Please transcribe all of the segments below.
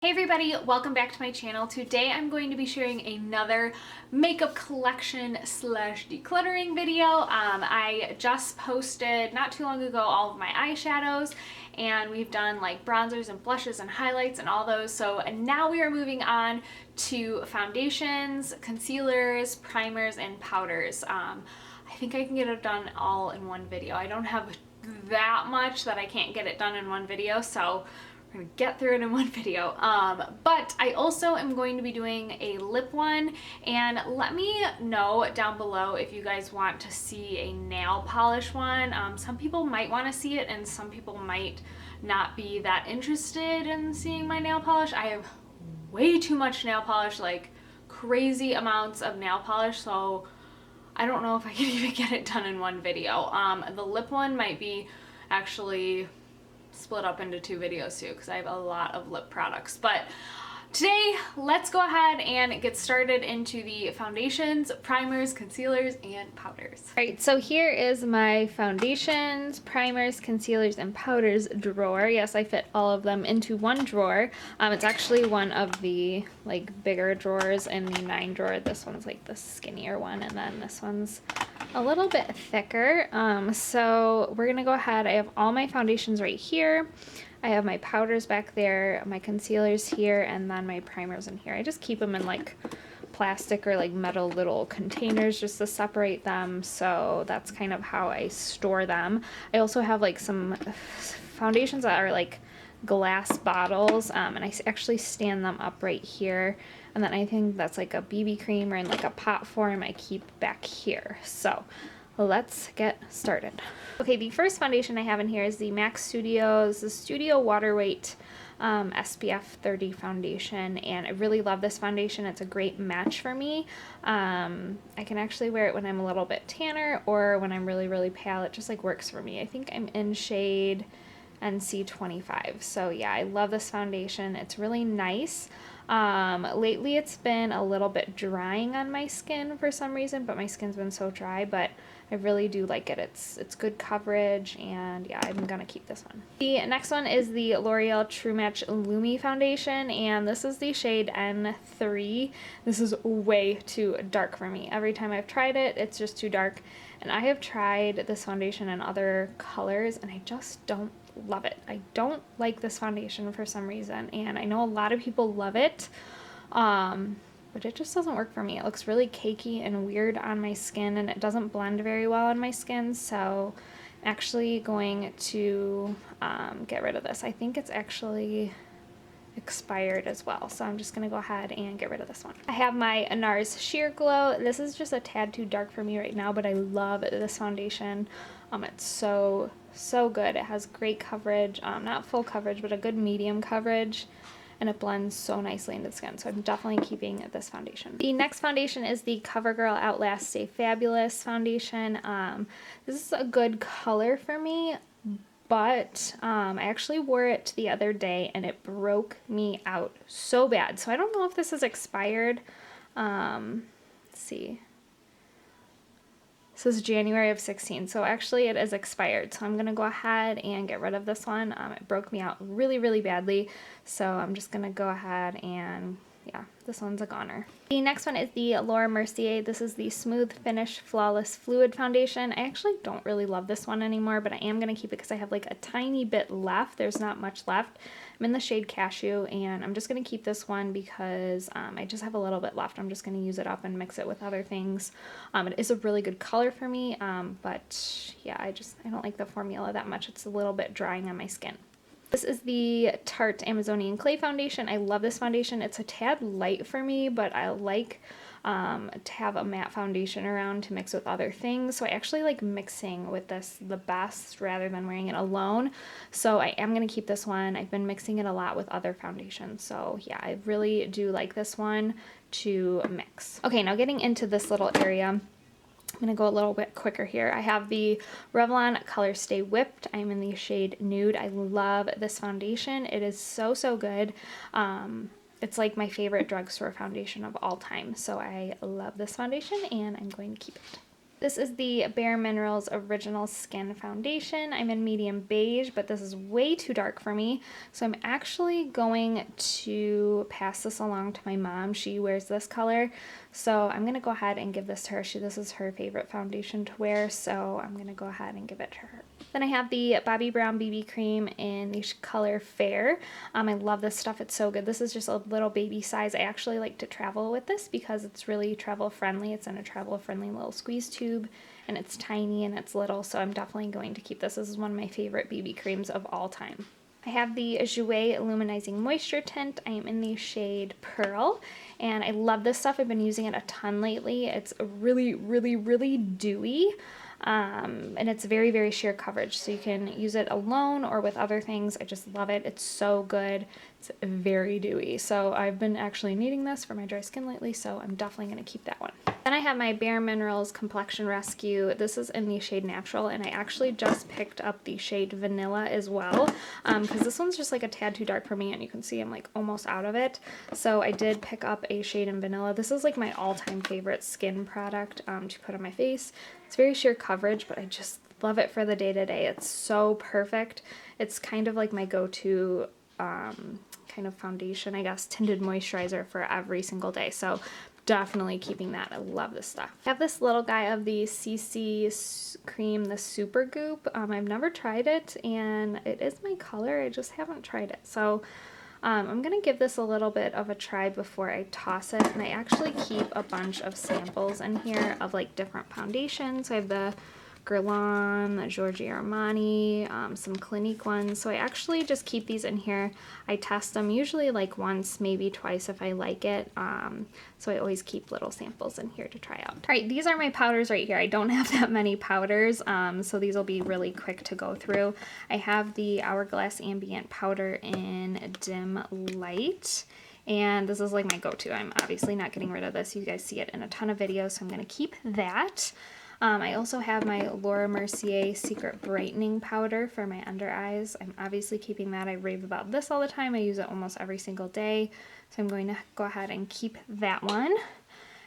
Hey everybody, welcome back to my channel. Today I'm going to be sharing another makeup collection slash decluttering video. I just posted not too long ago all of my eyeshadows, and we've done like bronzers and blushes and highlights and all those. So now we are moving on to foundations, concealers, primers, and powders. I think I can get it done all in one video. I don't have that much that I can't get it done in one video, so we're gonna get through it in one video. But I also am going to be doing a lip one, and let me know down below if you guys want to see a nail polish one. Some people might want to see it, and some people might not be that interested in seeing my nail polish. I have way too much nail polish, like crazy amounts of nail polish, so I don't know if I can even get it done in one video. The lip one might be actually split up into two videos too, because I have a lot of lip products. But today, let's go ahead and get started into the foundations, primers, concealers, and powders. All right, so here is my foundations, primers, concealers, and powders drawer. Yes, I fit all of them into one drawer. It's actually one of the like bigger drawers in the 9 drawer. This one's like the skinnier one, and then this one's a little bit thicker. So we're gonna go ahead. I have all my foundations right here. I have my powders back there, my concealers here, and then my primers in here. I just keep them in like plastic or like metal little containers just to separate them. So that's kind of how I store them. I also have like some foundations that are like glass bottles, and I actually stand them up right here. And then I think that's like a BB cream or in like a pot form I keep back here. So let's get started. Okay, the first foundation I have in here is the MAC Studios, the Studio Water Weight SPF 30 foundation, and I really love this foundation. It's a great match for me. I can actually wear it when I'm a little bit tanner or when I'm really pale. It just like works for me. I think I'm in shade NC25. So yeah, I love this foundation. It's really nice. Lately it's been a little bit drying on my skin for some reason, but my skin's been so dry, but I really do like it. It's good coverage, and yeah, I'm gonna keep this one. The next one is the L'Oreal True Match Lumi foundation, and this is the shade N3. This is way too dark for me. Every time I've tried it, it's just too dark, and I have tried this foundation in other colors, and I just don't love it. I don't like this foundation for some reason, and I know a lot of people love it, but it just doesn't work for me. It looks really cakey and weird on my skin, and it doesn't blend very well on my skin, so I'm actually going to get rid of this. I think it's actually expired as well, so I'm just gonna go ahead and get rid of this one. I have my NARS Sheer Glow. This is just a tad too dark for me right now, but I love this foundation. It's so good. It has great coverage, not full coverage, but a good medium coverage, and it blends so nicely into the skin, so I'm definitely keeping this foundation. The next foundation is the CoverGirl Outlast Stay Fabulous foundation. This is a good color for me, but I actually wore it the other day and it broke me out so bad. So I don't know if this is expired. Let's see. This is January of 16, so actually it is expired. So I'm gonna go ahead and get rid of this one. It broke me out really badly, so I'm just gonna go ahead and yeah, this one's a goner. The next one is the Laura Mercier. This is the Smooth Finish Flawless Fluid Foundation. I actually don't really love this one anymore, but I am going to keep it because I have like a tiny bit left. There's not much left. I'm in the shade Cashew, and I'm just going to keep this one because I just have a little bit left. I'm just going to use it up and mix it with other things. It is a really good color for me, but yeah, I don't like the formula that much. It's a little bit drying on my skin. This is the Tarte Amazonian Clay Foundation. I love this foundation. It's a tad light for me, but I like to have a matte foundation around to mix with other things. So I actually like mixing with this the best rather than wearing it alone. So I am going to keep this one. I've been mixing it a lot with other foundations. So yeah, I really do like this one to mix. Okay, now getting into this little area. I'm going to go a little bit quicker here. I have the Revlon Color Stay Whipped. I'm in the shade Nude. I love this foundation. It is so good. It's like my favorite drugstore foundation of all time. So I love this foundation, and I'm going to keep it. This is the Bare Minerals Original Skin Foundation. I'm in medium beige, but this is way too dark for me. So I'm actually going to pass this along to my mom. She wears this color. So I'm going to go ahead and give this to her. This is her favorite foundation to wear, so I'm going to go ahead and give it to her. Then I have the Bobbi Brown BB Cream in the color Fair. I love this stuff. It's so good. This is just a little baby size. I actually like to travel with this because it's really travel friendly. It's in a travel friendly little squeeze tube, and it's tiny and it's little, so I'm definitely going to keep this. This is one of my favorite BB creams of all time. I have the JULEP Illuminizing Moisture Tint. I am in the shade Pearl, and I love this stuff. I've been using it a ton lately. It's really, really, really dewy. And it's very, very sheer coverage, so you can use it alone or with other things. I just love it. It's so good. It's very dewy. So I've been actually needing this for my dry skin lately, so I'm definitely going to keep that one. Then I have my Bare Minerals Complexion Rescue. This is in the shade Natural, and I actually just picked up the shade Vanilla as well, because this one's just like a tad too dark for me, and you can see I'm like almost out of it. So I did pick up a shade in Vanilla. This is like my all-time favorite skin product to put on my face. It's very sheer coverage, but I just love it for the day-to-day. It's so perfect. It's kind of like my go-to kind of foundation, I guess, tinted moisturizer for every single day. So definitely keeping that. I love this stuff. I have this little guy of the CC cream, the Super Goop. I've never tried it, and it is my color. I just haven't tried it. So I'm going to give this a little bit of a try before I toss it, and I actually keep a bunch of samples in here of like different foundations. I have the Guerlain, the Giorgio Armani, some Clinique ones, so I actually just keep these in here. I test them usually like once, maybe twice if I like it, so I always keep little samples in here to try out. Alright, these are my powders right here. I don't have that many powders, so these will be really quick to go through. I have the Hourglass Ambient Powder in Dim Light, and this is like my go-to. I'm obviously not getting rid of this. You guys see it in a ton of videos, so I'm going to keep that. I also have my Laura Mercier Secret Brightening Powder for my under eyes. I'm obviously keeping that. I rave about this all the time. I use it almost every single day, so I'm going to go ahead and keep that one.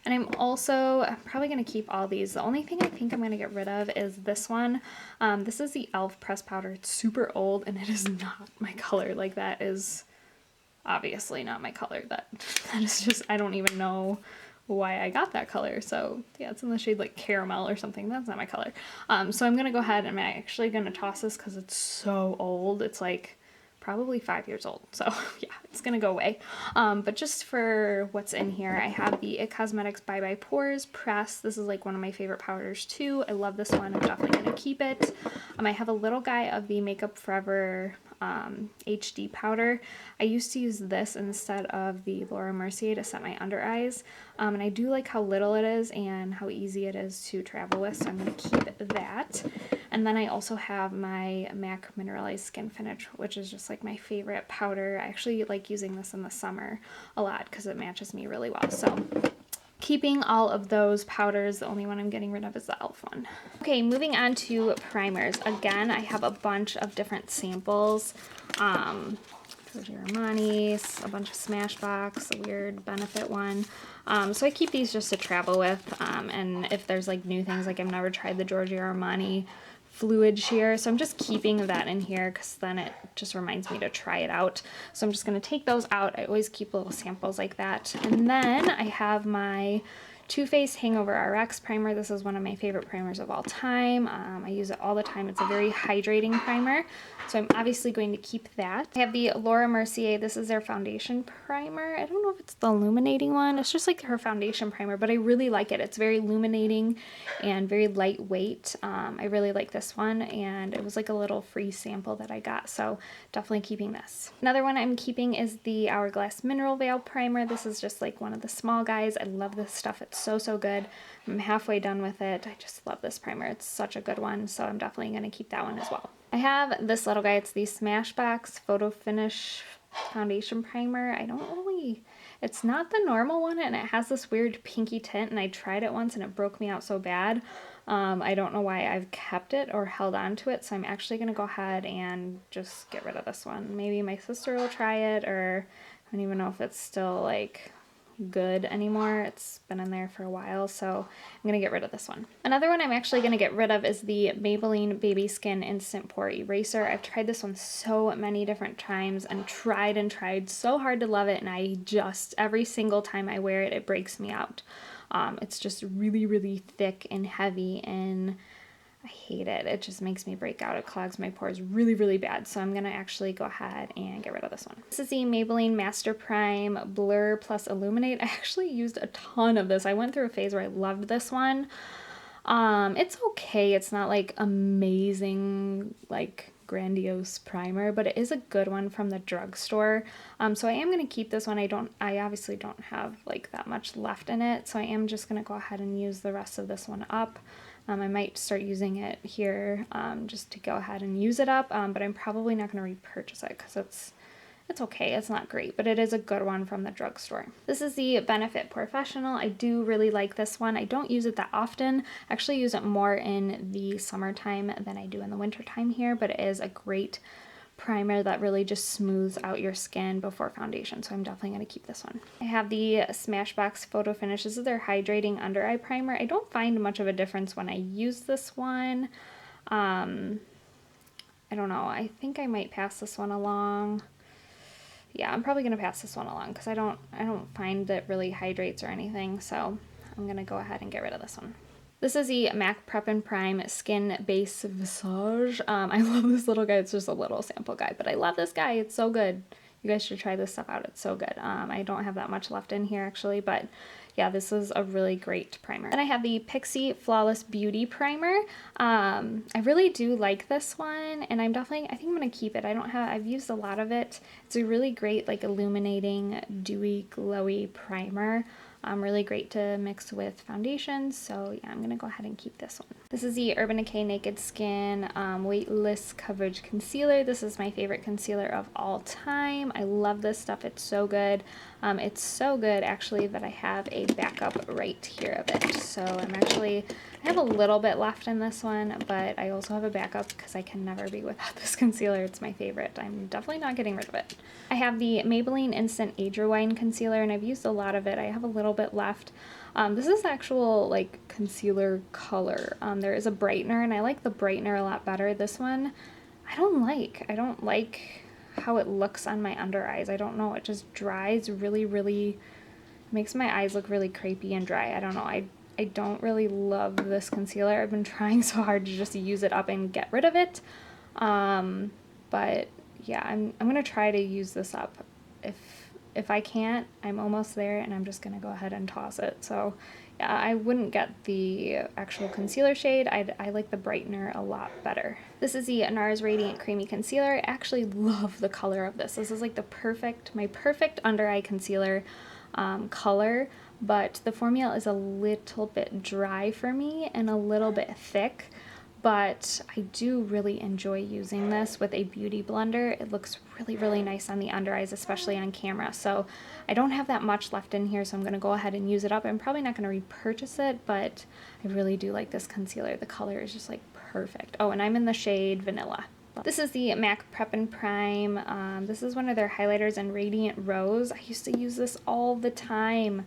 And I'm probably going to keep all these. The only thing I think I'm going to get rid of is this one. This is the e.l.f. Pressed Powder. It's super old, and it is not my color. Like, that is obviously not my color. That is just, I don't even know why I got that color. So yeah, it's in the shade like caramel or something. That's not my color. So I'm gonna go ahead and I'm actually gonna toss this because it's so old. It's like probably 5 years old. So yeah, it's gonna go away. But just for what's in here, I have the IT Cosmetics Bye Bye Pores Press. This is like one of my favorite powders too. I love this one. I'm definitely gonna keep it. I have a little guy of the Makeup Forever HD powder. I used to use this instead of the Laura Mercier to set my under eyes, and I do like how little it is and how easy it is to travel with, so I'm going to keep that. And then I also have my MAC Mineralized Skin Finish, which is just like my favorite powder. I actually like using this in the summer a lot because it matches me really well. So keeping all of those powders. The only one I'm getting rid of is the e.l.f. one. Okay, moving on to primers. Again, I have a bunch of different samples. Giorgio Armani, a bunch of Smashbox, a weird Benefit one. So I keep these just to travel with, and if there's like new things, like I've never tried the Giorgio Armani fluid sheer, so I'm just keeping that in here because then it just reminds me to try it out. So I'm just going to take those out. I always keep little samples like that. And then I have my Too Faced Hangover RX primer. This is one of my favorite primers of all time. I use it all the time. It's a very hydrating primer, so I'm obviously going to keep that. I have the Laura Mercier. This is their foundation primer. I don't know if it's the illuminating one. It's just like her foundation primer, but I really like it. It's very illuminating and very lightweight. I really like this one, and it was like a little free sample that I got, so definitely keeping this. Another one I'm keeping is the Hourglass Mineral Veil Primer. This is just like one of the small guys. I love this stuff. It's so good. I'm halfway done with it. I just love this primer. It's such a good one, so I'm definitely going to keep that one as well. I have this little guy. It's the Smashbox Photo Finish Foundation Primer. It's not the normal one, and it has this weird pinky tint, and I tried it once and it broke me out so bad. I don't know why I've kept it or held on to it, so I'm actually going to go ahead and just get rid of this one. Maybe my sister will try it, or I don't even know if it's still like good anymore. It's been in there for a while, so I'm gonna get rid of this one. Another one I'm actually gonna get rid of is the Maybelline Baby Skin Instant Pore Eraser. I've tried this one so many different times and tried so hard to love it, and I just, every single time I wear it, it breaks me out. It's just really thick and heavy, and I hate it. It just makes me break out. It clogs my pores really bad. So I'm going to actually go ahead and get rid of this one. This is the Maybelline Master Prime Blur Plus Illuminate. I actually used a ton of this. I went through a phase where I loved this one. It's okay. It's not like amazing, like grandiose primer, but it is a good one from the drugstore. So I am going to keep this one. I obviously don't have like that much left in it. So I am just going to go ahead and use the rest of this one up. I might start using it here just to go ahead and use it up, but I'm probably not going to repurchase it because it's okay. It's not great, but it is a good one from the drugstore. This is the Benefit Professional. I do really like this one. I don't use it that often. I actually use it more in the summertime than I do in the wintertime here, but it is a great primer that really just smooths out your skin before foundation, so I'm definitely going to keep this one. I have the Smashbox Photo Finish. This is their hydrating under eye primer. I don't find much of a difference when I use this one. I don't know. I think I might pass this one along. Yeah, I'm probably going to pass this one along because I don't find that really hydrates or anything, so I'm going to go ahead and get rid of this one. This is the MAC Prep and Prime Skin Base Visage. I love this little guy. It's just a little sample guide, but I love this guy. It's so good. You guys should try this stuff out. It's so good. I don't have that much left in here actually, but yeah, this is a really great primer. Then I have the Pixi Flawless Beauty Primer. I really do like this one, and I think I'm gonna keep it. I've used a lot of it. It's a really great, like, illuminating, dewy, glowy primer. Really great to mix with foundations, so yeah, I'm gonna go ahead and keep this one. This is the Urban Decay Naked Skin Weightless Coverage Concealer. This is my favorite concealer of all time. I love this stuff. It's so good. It's so good actually that I have a backup right here of it. So I have a little bit left in this one, but I also have a backup because I can never be without this concealer. It's my favorite. I'm definitely not getting rid of it. I have the Maybelline Instant Age Rewind Concealer, and I've used a lot of it. I have a little bit left. This is actual like concealer color. There is a brightener, and I like the brightener a lot better. This one I don't like how it looks on my under eyes. I don't know, it just dries really, makes my eyes look really crepey and dry. I don't know, I don't really love this concealer. I've been trying so hard to just use it up and get rid of it. But yeah, I'm gonna try to use this up. If I can't, I'm almost there, and I'm just gonna go ahead and toss it. So yeah, I wouldn't get the actual concealer shade. I like the brightener a lot better. This is the NARS Radiant Creamy Concealer. I actually love the color of this. This is like my perfect under eye concealer color, but the formula is a little bit dry for me and a little bit thick. But I do really enjoy using this with a beauty blender. It looks really nice on the under eyes, especially on camera. So I don't have that much left in here, so I'm gonna go ahead and use it up. I'm probably not gonna repurchase it, but I really do like this concealer. The color is just like perfect. Oh, and I'm in the shade Vanilla. This is the MAC Prep and Prime. This is one of their highlighters in Radiant Rose. I used to use this all the time,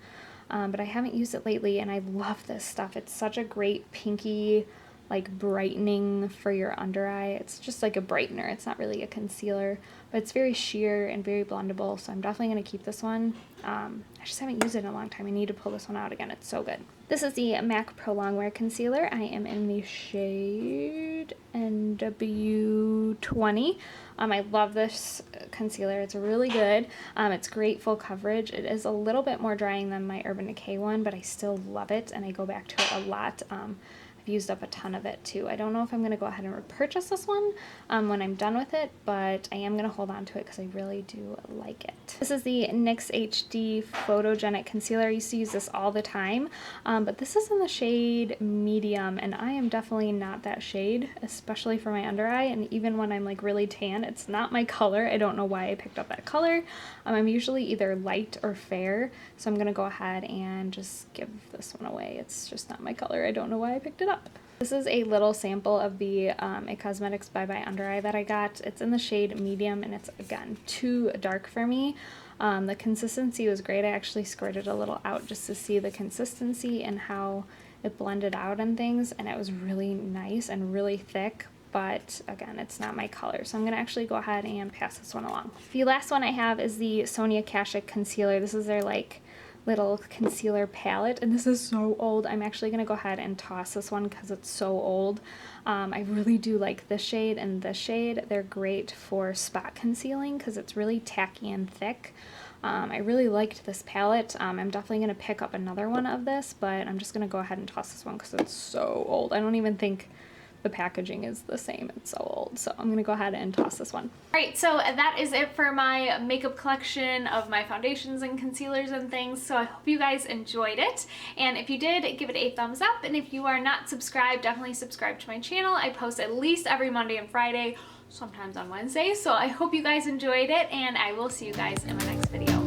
but I haven't used it lately, and I love this stuff. It's such a great pinky, like, brightening for your under eye. It's just like a brightener. It's not really a concealer, but it's very sheer and very blendable, so I'm definitely going to keep this one. I just haven't used it in a long time. I need to pull this one out again. It's so good. This is the MAC Pro Longwear Concealer. I am in the shade NW20. I love this concealer. It's really good. It's great full coverage. It is a little bit more drying than my Urban Decay one, but I still love it, and I go back to it a lot. Used up a ton of it too. I don't know if I'm going to go ahead and repurchase this one when I'm done with it, but I am going to hold on to it because I really do like it. This is the NYX HD Photogenic Concealer. I used to use this all the time, but this is in the shade Medium, and I am definitely not that shade, especially for my under eye, and even when I'm like really tan, it's not my color. I don't know why I picked up that color. I'm usually either light or fair, so I'm going to go ahead and just give this one away. It's just not my color. I don't know why I picked it up. This is a little sample of the It Cosmetics Bye Bye Under Eye that I got. It's in the shade medium and it's, again, too dark for me. The consistency was great. I actually squirted a little out just to see the consistency and how it blended out and things, and it was really nice and really thick, but again, it's not my color, so I'm going to actually go ahead and pass this one along. The last one I have is the Sonia Kashuk Concealer. This is their like little concealer palette, and this is so old. I'm actually going to go ahead and toss this one because it's so old. I really do like this shade and this shade. They're great for spot concealing because it's really tacky and thick. I really liked this palette. I'm definitely going to pick up another one of this, but I'm just going to go ahead and toss this one because it's so old. I don't even think the packaging is the same. It's so old. So I'm going to go ahead and toss this one. Alright, so that is it for my makeup collection of my foundations and concealers and things. So I hope you guys enjoyed it. And if you did, give it a thumbs up. And if you are not subscribed, definitely subscribe to my channel. I post at least every Monday and Friday, sometimes on Wednesday. So I hope you guys enjoyed it, and I will see you guys in my next video.